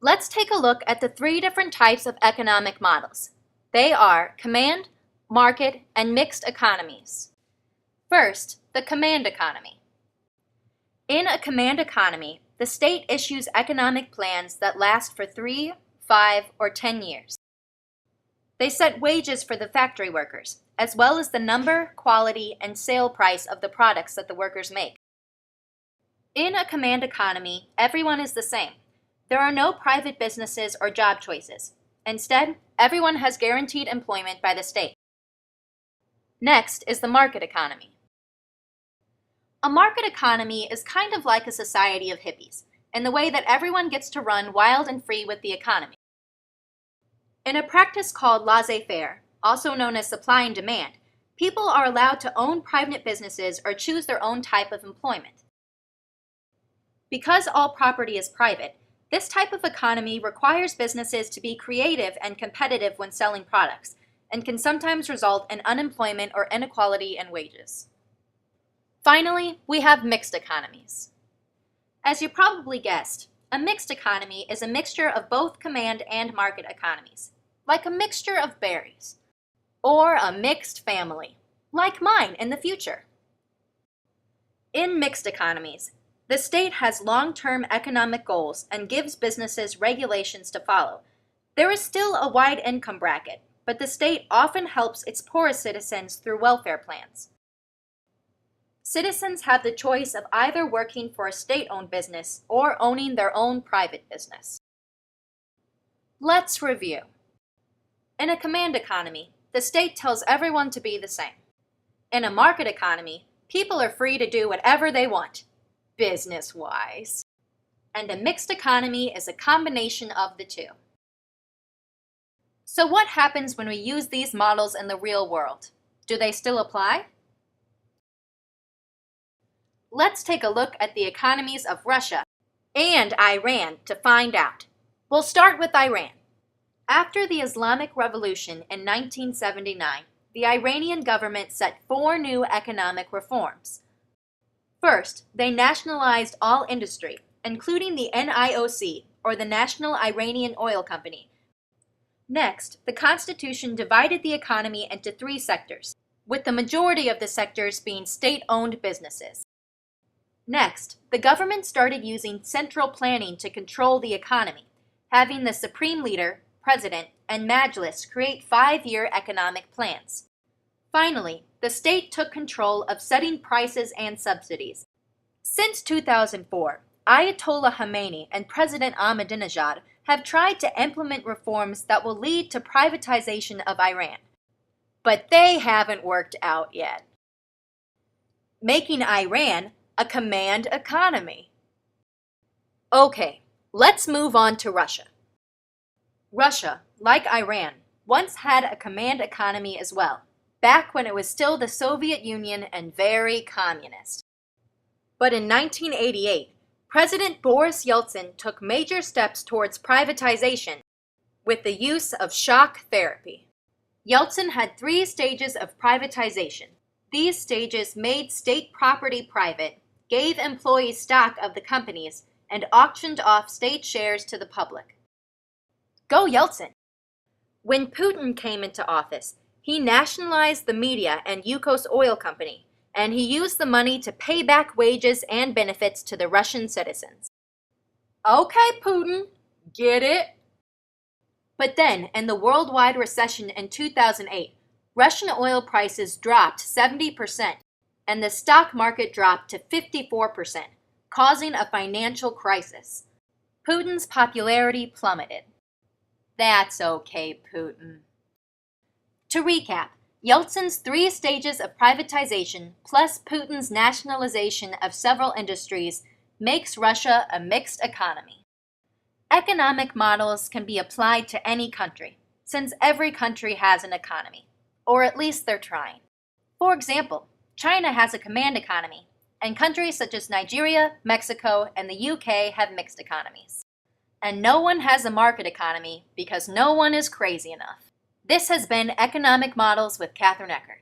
Let's take a look at the three different types of economic models. They are command, market, and mixed economies. First, the command economy. In a command economy, the state issues economic plans that last for 3, 5, or 10 years. They set wages for the factory workers, as well as the number, quality, and sale price of the products that the workers make. In a command economy, everyone is the same. There are no private businesses or job choices. Instead, everyone has guaranteed employment by the state. Next is the market economy. A market economy is kind of like a society of hippies, in the way that everyone gets to run wild and free with the economy. In a practice called laissez-faire, also known as supply and demand, people are allowed to own private businesses or choose their own type of employment. Because all property is private, this type of economy requires businesses to be creative and competitive when selling products, and can sometimes result in unemployment or inequality in wages. Finally, we have mixed economies. As you probably guessed, a mixed economy is a mixture of both command and market economies, like a mixture of berries, or a mixed family, like mine in the future. In mixed economies, the state has long-term economic goals and gives businesses regulations to follow. There is still a wide income bracket, but the state often helps its poorest citizens through welfare plans. Citizens have the choice of either working for a state-owned business or owning their own private business. Let's review. In a command economy, the state tells everyone to be the same. In a market economy, people are free to do whatever they want, business-wise. And a mixed economy is a combination of the two. So what happens when we use these models in the real world? Do they still apply? Let's take a look at the economies of Russia and Iran to find out. We'll start with Iran. After the Islamic Revolution in 1979, the Iranian government set 4 new economic reforms. First, they nationalized all industry, including the NIOC, or the National Iranian Oil Company. Next, the constitution divided the economy into 3 sectors, with the majority of the sectors being state-owned businesses. Next, the government started using central planning to control the economy, having the supreme leader, president, and majlis create 5-year economic plans. Finally, the state took control of setting prices and subsidies. Since 2004, Ayatollah Khamenei and President Ahmadinejad have tried to implement reforms that will lead to privatization of Iran. But they haven't worked out yet, making Iran a command economy. Okay, let's move on to Russia. Russia, like Iran, once had a command economy as well, back when it was still the Soviet Union and very communist. But in 1988, President Boris Yeltsin took major steps towards privatization with the use of shock therapy. Yeltsin had 3 stages of privatization. These stages made state property private, gave employees stock of the companies, and auctioned off state shares to the public. Go Yeltsin! When Putin came into office, he nationalized the media and Yukos Oil Company, and he used the money to pay back wages and benefits to the Russian citizens. Okay, Putin, get it? But then, in the worldwide recession in 2008, Russian oil prices dropped 70%, and the stock market dropped to 54%, causing a financial crisis. Putin's popularity plummeted. That's okay, Putin. To recap, Yeltsin's 3 stages of privatization plus Putin's nationalization of several industries makes Russia a mixed economy. Economic models can be applied to any country, since every country has an economy, or at least they're trying. For example, China has a command economy, and countries such as Nigeria, Mexico, and the UK have mixed economies. And no one has a market economy because no one is crazy enough. This has been Economic Models with Katherine Eckert.